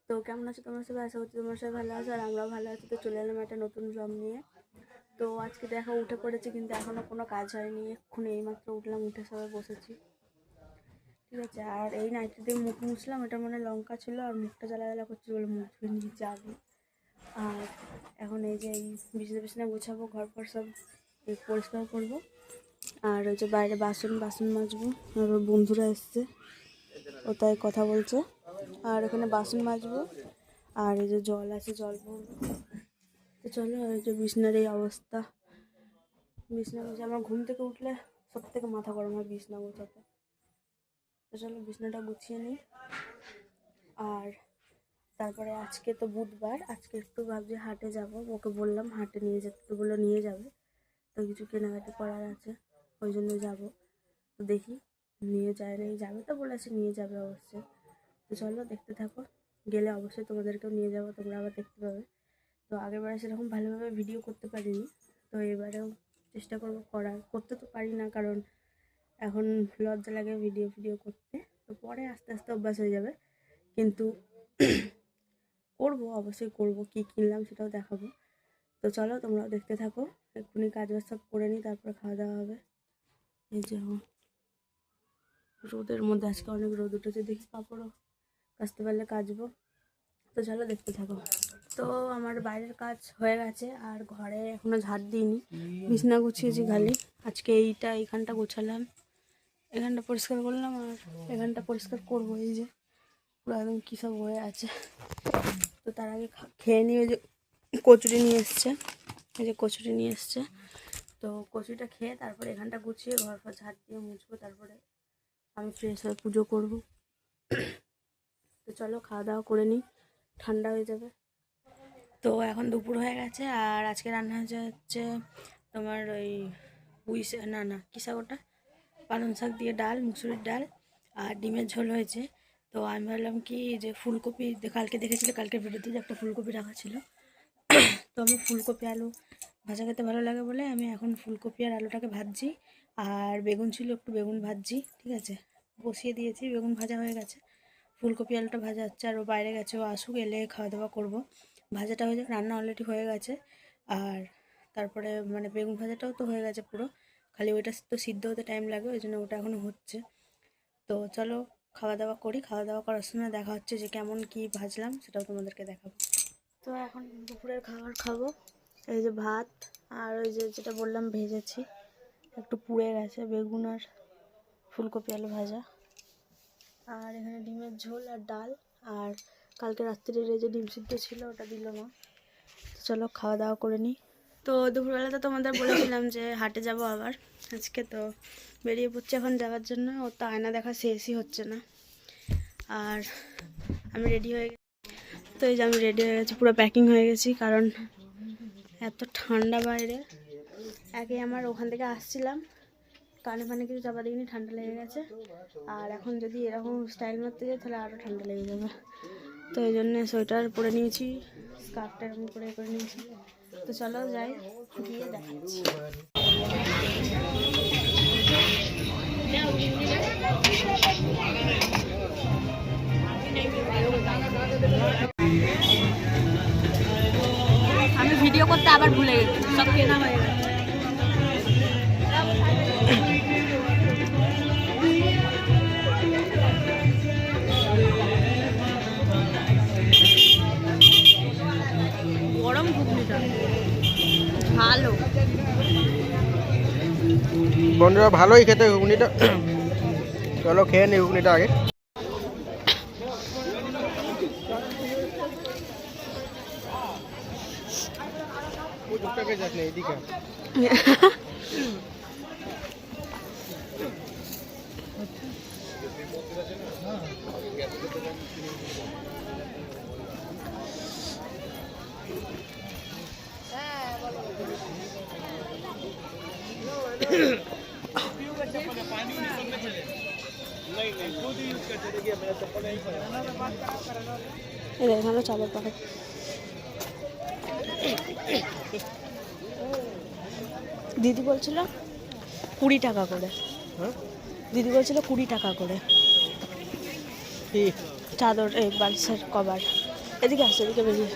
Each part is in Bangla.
তো কেমন আছো তোমরা সবাই? আশা করছি তোমরা সবাই ভালো আছো আর আমরাও ভালো আছি। তো চলে এলাম একটা নতুন ব্লগ নিয়ে। তো আজকে দেখো উঠে পড়েছি, কিন্তু এখনও কোনো কাজ হয়নি। এক্ষুনি এইমাত্র উঠলাম, উঠে সবাই বসেছি, ঠিক আছে। আর এই নাইটি দিয়ে মুখ মুছলাম, এটা মানে লঙ্কা ছিল আর মুখটা জ্বালা জ্বালা করছে বলে মুখ ধুয়ে নিয়েছি আগে। আর এখন এই যে এই বিছনা গুছাবো, ঘর ফর সব পরিষ্কার করবো। আর ওই যে বাইরে বাসন মাজবো। আর ওর বন্ধুরা এসছে, ও তাই কথা বলছে। আর এখানে বাসন মাজবো, আর এই যে জল আছে জল ভরবো। তো চলো, এই যে বিছনার এই অবস্থা। বিছনা গুছে আমার ঘুম থেকে উঠলে সব থেকে মাথা গরম হয় বিছনা গোছাতে। তো চলো বিছনাটা গুছিয়ে নিই। আর তারপরে আজকে তো বুধবার, আজকে একটু ভাবছি হাটে যাব। ওকে বললাম হাটে নিয়ে যেতে, তো বললো নিয়ে যাবে। তো কিছু কেনাকাটি করার আছে, ওই জন্য যাবো। তো দেখি নিয়ে যায় না, যাবে তো বলেছে, নিয়ে যাবে অবশ্যই। তো চলো দেখতে থাকো, গেলে অবশ্যই তোমাদেরকেও নিয়ে যাবো, তোমরা আবার দেখতে পাবে। তো আগেরবারে সেরকম ভালোভাবে ভিডিও করতে পারিনি, তো এবারেও চেষ্টা করবো করতে তো পারি না, কারণ এখন লজ্জা লাগে ভিডিও করতে। তো পরে আস্তে আস্তে অভ্যাস হয়ে যাবে, কিন্তু করবো, অবশ্যই করবো। কী কিনলাম সেটাও দেখাবো। তো চলো তোমরাও দেখতে থাকো। এক্ষুনি কাজ বাজ সব করে নিই, তারপরে খাওয়া দাওয়া হবে। এই যে রোদের মধ্যে আজকে অনেক রোদ উঠেছে, দেখি কাপড়ও কাচতে পারলে কাচবো। তো চলো দেখতে থাকো। তো আমার বাইরের কাজ হয়ে গেছে, আর ঘরে এখনো ঝাড় দিইনি, বিছনা গুছিয়েছি খালি। আজকে এইখানটা গোছালাম, এখানটা পরিষ্কার করলাম, আর এখানটা পরিষ্কার করবো। এই যে পুরো একদম কী সব হয়ে আছে। তো তার আগে খেয়ে নিয়ে ওই যে কচুরি নিয়ে এসছে, এই যে কচুরি নিয়ে এসছে। তো কচুরিটা খেয়ে তারপরে এখানটা গুছিয়ে ঘর ফর ঝাড় দিয়ে মুছবো, তারপরে আমি ফ্রেশ হয়ে পুজো করবো। তো চলো খাওয়া দাওয়া করে নিই, ঠান্ডা হয়ে যাবে। তো এখন দুপুর হয়ে গেছে, আর আজকে রান্না হচ্ছে তোমার ওই কী শাক ওটা, পালং শাক দিয়ে ডাল, মুসুরির ডাল, আর ডিমের ঝোল হয়েছে। তো আমি ভাবলাম কি যে ফুলকপি, কালকে দেখেছিলে কালকে ভিডিওতে যে একটা ফুলকপি রাখা ছিল, তো আমি ফুলকপি আলু ভাজা খেতে ভালো লাগে বলে আমি এখন ফুলকপি আর আলুটাকে ভাজছি। আর বেগুন ছিল, একটু বেগুন ভাজছি, ঠিক আছে, বসিয়ে দিয়েছি। বেগুন ভাজা হয়ে গেছে, ফুলকপি আলুটা ভাজা হচ্ছে। আর ও বাইরে গেছে, ও আসুক, এলে খাওয়া দাওয়া করবো। ভাজাটা হয়ে যাক, রান্না অলরেডি হয়ে গেছে। আর তারপরে মানে বেগুন ভাজাটাও তো হয়ে গেছে পুরো, খালি ওইটা তো সিদ্ধ হতে টাইম লাগে, ওই জন্য ওটা এখনও হচ্ছে। তো চলো খাওয়া দাওয়া করি, খাওয়া দাওয়া করার সময় দেখা হচ্ছে যে কেমন কি ভাজলাম সেটাও তোমাদেরকে দেখাবো। তো এখন দুপুরের খাবার খাবো। এই যে ভাত, আর ওই যে যেটা বললাম ভেজেছি, একটু পুড়ে গেছে, বেগুন আর ফুলকপি আলু ভাজা। আর এখানে ডিমের ঝোল আর ডাল, আর কালকে রাত্রির এই যে ডিম সিদ্ধ ছিল ওটা দিল না। তো চলো খাওয়া দাওয়া করে নিই। তো দুপুরবেলাতে তোমাদের বলেছিলাম যে হাটে যাব আবার আজকে, তো বেরিয়ে পড়ছে এখন যাওয়ার জন্য। ওর তো আয়না দেখা শেষই হচ্ছে না। আর আমি রেডি হয়ে গেছি। তো এই যে আমি রেডি হয়ে গেছি, পুরো প্যাকিং হয়ে গেছি, কারণ এত ঠান্ডা বাইরে। আগে আমার ওখান থেকে আসছিলাম, কানে ফানে কিছু চাপা দিইনি, ঠান্ডা লেগে গেছে। আর এখন যদি এরকম স্টাইল মারতে যাই তাহলে আরও ঠান্ডা লেগে যাবে। তো এই জন্যে সোয়েটার পরে নিয়েছি, স্কার্ফটা এরকম করে নিয়েছি। তো চলো যাই, গিয়ে দেখাচ্ছি। আমি ভিডিও করতে আবার ভুলে গেছি, সব কেনা হয়ে গেছে। গরম ঘুগনিটা ভালো, বন্ধুরা ভালোই খেতে ঘুগনিটা। চলো খেয়ে নি ঘুগনিটা আগে। এখানে চালের প্যাকেট দিদি বলছিল 20 টাকা করে, দিদি বলছিল 20 টাকা করে চাদর, এই বালিশের কভার। এদিকে আসো, এদিকে বেরিয়ে।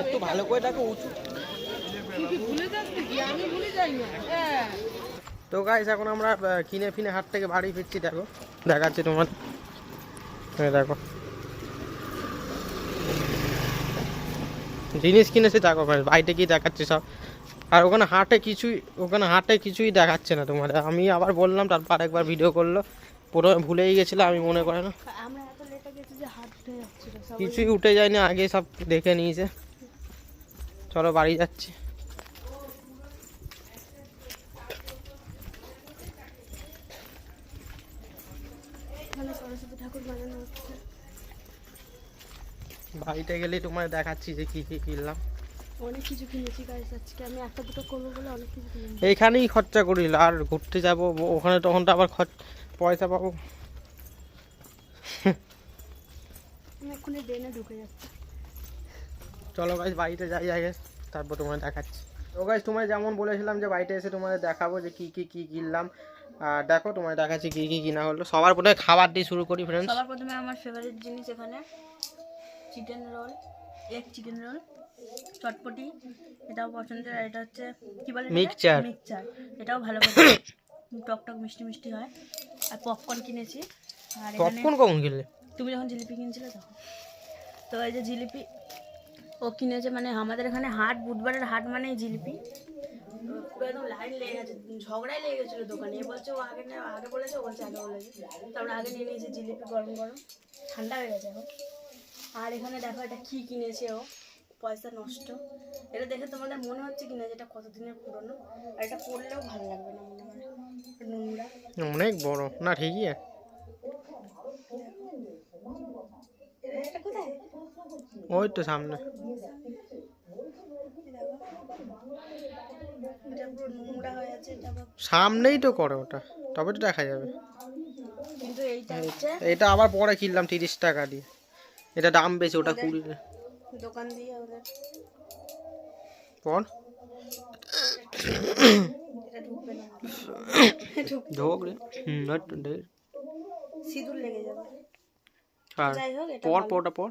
একটু ভালো করে দেখো উঁচু। তো গাইস এখন আমরা কিনে ফিনে হাট থেকে বাড়ি ফিরছি। দেখো দেখাচ্ছি তোমার, দেখো জিনিস কিনেছি। দেখো গাইস বাইরে কি দেখাচ্ছি সব। আর ওখানে হাটে কিছুই দেখাচ্ছে না তোমার। আমি আবার বললাম, তারপর একবার ভিডিও করলো, পুরো ভুলেই গেছিলাম আমি, মনে করে না আমরা এত লেটে গেছি যে হাট উঠে যাচ্ছিল সব। কিছুই উঠে যায়নি, আগে সব দেখে নিয়েছে। চলো বাড়ি যাচ্ছি। এখানে সরস্বতী ঠাকুর বানানো হচ্ছে। বাড়িতে গেলেই তোমার দেখাচ্ছি যে কি কি কিনলাম। অনেক কিছু কিনেছি গাইস আজকে। আমি একটা দুটো করবো বলে অনেক কিছু কিনেছি। এইখানেই খরচা করিল, আর ঘুরতে যাব ওখানে তখন তো আবার পয়সা পাবো। আমি এক্ষুনি ড্রেনে ঢুকে যাচ্ছি। চলো গাইস বাড়িতে যাই আগে, তারপর তোমার দেখাচ্ছি। তো গাইস তোমায় যেমন বলেছিলাম যে বাড়িতে এসে তোমাদের দেখাবো যে কি কি কিনলাম। আর দেখো তোমায় দেখাচ্ছি কি কি কিনা হলো। সবার প্রথমে খাবার দিয়ে শুরু করি ফ্রেন্ডস। সবার প্রথমে আমার ফেভারিট জিনিস এখানে chicken roll, egg chicken roll, চটপটি, এটাও পছন্দের। আর এটা হচ্ছে কি বলে, মিক্সচার। এটাও ভালো করে টক টক মিষ্টি মিষ্টি হয়। আর পপকর্ন কিনেছি। আর এখানে পপকর্ন কখন কিনলে? তুমি যখন জিলিপি কিনছিলে তখন। তো এই যে জিলিপি ও কিনেছে, মানে আমাদের এখানে হাট, বুধবারের হাট মানে জিলিপি। পুরো একদম লাইন লেগে গেছে, ঝগড়াই লেগে গেছিলো দোকানে। এ বলছে ও আগে আগে বলেছে, ও বলছে আগে বলেছে। তারপরে আগে নিয়ে নিয়েছে জিলিপি, গরম গরম, ঠান্ডা হয়ে গেছে এখন। আর এখানে দেখো এটা কি কিনেছে ও, পয়সা নষ্ট। এটা দেখে তোমাদের মনে হচ্ছে কিনা যেটা কতদিনের পুরনো, আর এটা পরলেও ভালো লাগবে না মনে হয়, নোংরা। অনেক বড় না, ঠিকই আছে। এটা কোথায়? ওই তো সামনে। এটা পুরো নোংরা হয়ে আছে, এটা আবার। সামনেই তো করে ওটা, তবে তো দেখা যাবে। কিন্তু এইটা হচ্ছে এটা আবার পরে কিনলাম 30 টাকা দিয়ে। এটা দাম বেশি, ওটা 20 দোকান দিয়ে ওদের। পর এটা ঢুকবে না, ঢোক রে। সিঁদুর লেগে যাবে। আর যাই হোক, এটা পর ভালো। পরটা পর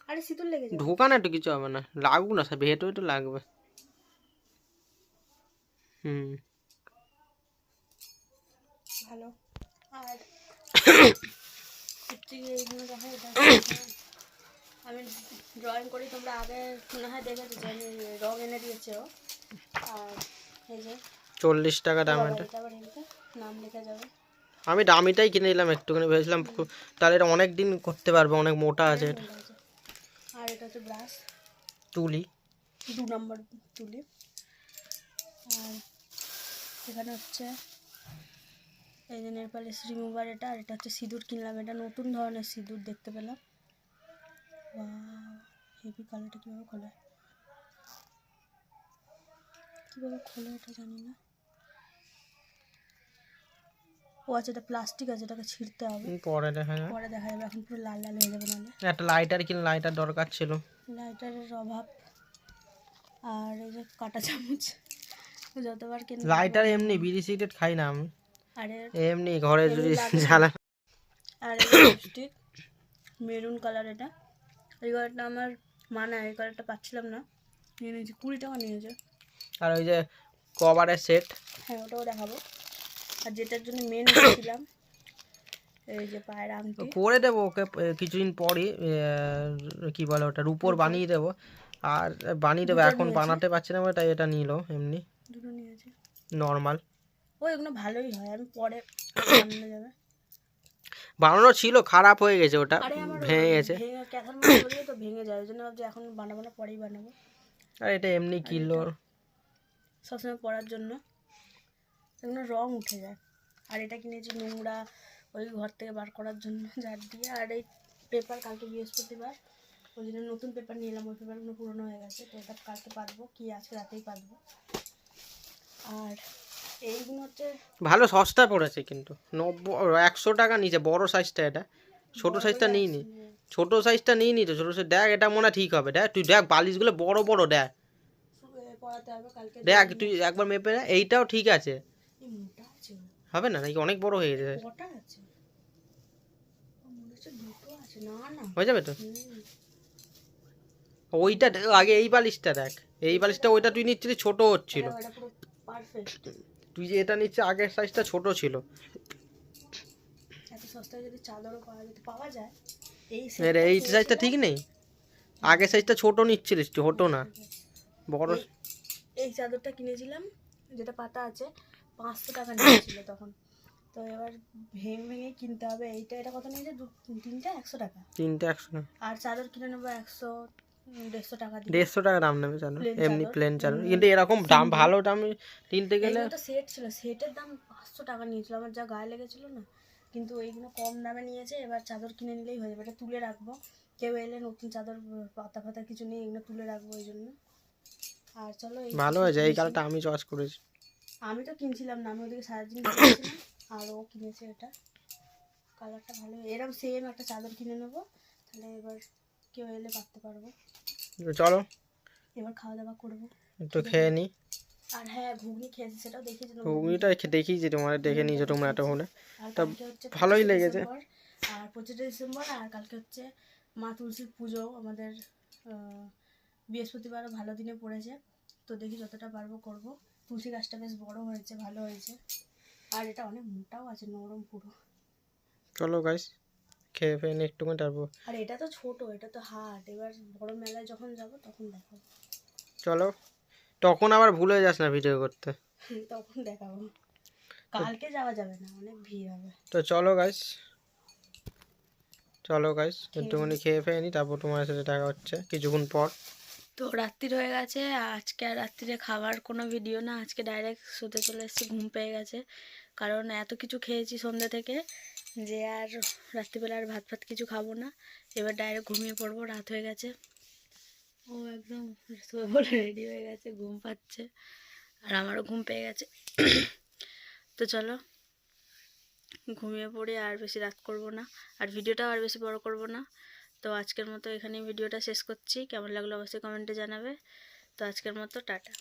আরে সিঁদুর লেগে যাবে। ঢোকা না, একটু কিছু হবে না, লাগুক না, সব ভেটো তো লাগবে। ভালো। আর এইগুলো দেখো, এটা আমি ড্রয়িং করি, তোমরা আগে মনে হয় দেখেছো যে আমি রং এনে দিয়েছে ও। আর এই যে 40 টাকা দাম এটা। এটা আবার এদিকে নাম লেখা যাবে। আমি দামিটাই কিনে নিলাম, একটুখানি ভেবেছিলাম তাহলে এটা অনেক দিন করতে পারবো, অনেক মোটা আছে এটা। আর এটা হচ্ছে ব্রাশ, তুলি 2 নম্বর তুলি। আর এখানে হচ্ছে এই যে নেল পালিশ রিমুভার এটা। আর এটা হচ্ছে সিঁদুর কিনলাম, এটা নতুন ধরনের সিঁদুর দেখতে পেলাম। হেভি কালারটা। কীভাবে খোলে এটা জানি না। ও আচ্ছা, এটা প্লাস্টিক আছে, এটাকে ছিঁড়তে হবে, পরে দেখা যাবে। পরে দেখা যাবে। এখন পুরো লাল লাল হয়ে যাবে নাহলে। একটা লাইটার কিনে, লাইটার দরকার ছিল, লাইটারের অভাব। আর এই যে কাঁটা চামচ, যতবার কিনে লাইটার এমনি বিড়ি সিগারেট খাই না আমি, আরে এমনি ঘরে যদি জ্বালা। আর এই যে লিপস্টিক মেরুন কালার, এটা এই কালারটা আমার মানা, এই কালারটা পাচ্ছিলাম না, নিয়ে নিয়েছি। 20 টাকা নিয়েছে। আর ওই যে কভারের সেট, হ্যাঁ ওটাও দেখাবো। আর যেটার জন্য মেন ছিলাম, এই যে পায়ের আংটি করে দেবো ওকে কিছুদিন পরই। কি বলে ওটা, রূপোর বানিয়ে দেবো। আর বানিয়ে দেবো, এখন বানাতে পারছি না, তাই এটা নিল এমনি দুটো নিয়েছে নর্মাল। ও এগুলো ভালোই হয়, আমি পরে বানানো যাবে। বানানো ছিল, খারাপ হয়ে গেছে, ওটা আরে আমার ভেঙে গেছে। ক্যাথার মধ্যে ধরিয়ে তো ভেঙে যায়, ওই জন্য ভাবছি এখন বানাবো না, পরেই বানাবো। আর এটা এমনি কিনলো সবসময় পরার জন্য, এগুলো রং উঠে যায়। আর এটা কিনেছি নোংরা ওই ঘর থেকে বার করার জন্য ঝাড় দিয়ে। আর এই পেপার, কালকে বৃহস্পতিবার, ওই জন্য নতুন পেপার নিয়ে এলাম। ওই পেপারগুলো পুরোনো হয়ে গেছে, তো এটা কালকে পাতবো, কি আজকে রাতেই পাতবো। আর এইগুলো হচ্ছে ভালো সস্তা পড়েছে কিন্তু, 100 টাকা নিচে বড় সাইজটা। এটা ছোট সাইজটা নিইনি, ছোট সাইজটা নিইনি তো, ছোট সাইজ দেখ, এটা মনে হয় ঠিক হবে। দেখ তুই, দেখ বালিশগুলো বড় বড়, দেখ পড়াতে হবে কালকে। দেখ তুই একবার মেপে দেখ, এইটাও ঠিক আছে। এই মোটা আছে, হবে না নাকি অনেক বড় হয়ে গেছে? কটা আছে? হচ্ছে দুটো আছে, না না হয়ে যাবে তো। হুম, ওইটা আগে এই বালিশটা দেখ, এই বালিশটা ওইটা তুই নিচ্ছিলি ছোট হচ্ছিল, এটা পুরো পারফেক্ট। তুই যে এটা নিচ্ছে আগের সাইজটা ছোট ছিল। এত সস্তায় যদি চাদরও পাওয়া যেত, পাওয়া যায়। এই এই সাইজটা ঠিক নেই, আগের সাইজটা ছোট নিচ্ছিলিস, ছোট না বড়। এই চাদরটা কিনেছিলাম যেটা পাতা আছে 500 টাকা নিয়েছিল তখন। তো এবার ভেঙে ভেঙে কিনতে হবে। এইটা এটা কত নিয়েছে, তিনটা 100 টাকা। তিনটে 100 না, আর চাদর কিনে নেবো 100 150 টাকা দিয়ে। 150 টাকা দাম নেবে জানো, Plain এমনি চাদর। প্লেন চাদর, কিন্তু এরকম দাম ভালো দাম কিনতে গেলে। এইগুলো তো সেট ছিল, সেটের দাম 500 টাকা নিয়েছিল, আমার যা গায়ে লেগেছিল না। কিন্তু এইগুলো কম দামে নিয়েছে। এবার চাদর কিনে নিলেই হয়ে যাবে, এটা তুলে রাখবো। কেউ এলে নতুন চাদর পাতা ফাতা কিছু নেই, এগুলো তুলে রাখবো ওই জন্য। আর চলো ভালো হয়েছে এই কালারটা, আমি চয়েস করেছি। আমি তো কিনছিলাম না, আমি ওদিকে সারাদিন কিনেছিলাম। আর ও কিনেছে এটা, কালারটা ভালো। এরকম সেম একটা চাদর কিনে নেবো, তাহলে এবার কেউ এলে পাততে পারবো। চলো এবার খাওয়া দাওয়া করবো। একটু খেয়ে নি। আর হ্যাঁ, ঘুগনি খেয়েছি, সেটাও দেখিয়েছি। ঘুগনিটা দেখিয়েছি তোমার, দেখে নিয়েছো তোমরা এতক্ষণে। আর তা কালকে হচ্ছে ভালোই 25 লেগেছে। ডিসেম্বর, আর 25 ডিসেম্বর, আর কালকে হচ্ছে মা তুলসীর পুজো আমাদের। বৃহস্পতিবারও ভালো দিনে পড়েছে, তো দেখি যতটা পারবো করব। তুলসী গাছটা বেশ বড় হয়েছে, ভালো হয়েছে। আর এটা অনেক মোটাও আছে, নরম পুরো। চলো গাইস খেয়ে ফেয়ে নি একটুখানি তারপর। আর এটা তো ছোট, এটা তো হাট। এবার বড় মেলায় যখন যাব তখন দেখাবো। চলো, তখন আবার ভুলে যাস না ভিডিও করতে। তখন দেখাবো, কালকে যাওয়া যাবে না, অনেক ভিড় হবে। তো চলো গাইস, চলো গাইস একটুখানি খেয়ে ফেয়ে নি, তারপর তোমার সাথে দেখা হচ্ছে কিছুক্ষণ পর। তো রাত্রির হয়ে গেছে, আজকে আর রাত্রিরে খাবার কোনো ভিডিও না, আজকে ডাইরেক্ট শুতে চলে এসেছি, ঘুম পেয়ে গেছে। কারণ এত কিছু খেয়েছি সন্ধ্যা থেকে, যে আর রাত্রিবেলা আর ভাত ফাত কিছু খাবো না। এবার ডাইরেক্ট ঘুমিয়ে পড়বো, রাত হয়ে গেছে। ও একদম শুয়ে বলে রেডি হয়ে গেছে, ঘুম পাচ্ছে। আর আমারও ঘুম পেয়ে গেছে। তো চলো ঘুমিয়ে পড়ি, আর বেশি রাত করব না, আর ভিডিওটাও আর বেশি বড় করব না। তো আজকের মতো এখানেই ভিডিওটা শেষ করছি। কেমন লাগলো অবশ্যই কমেন্টে জানাবে। তো আজকের মতো টাটা।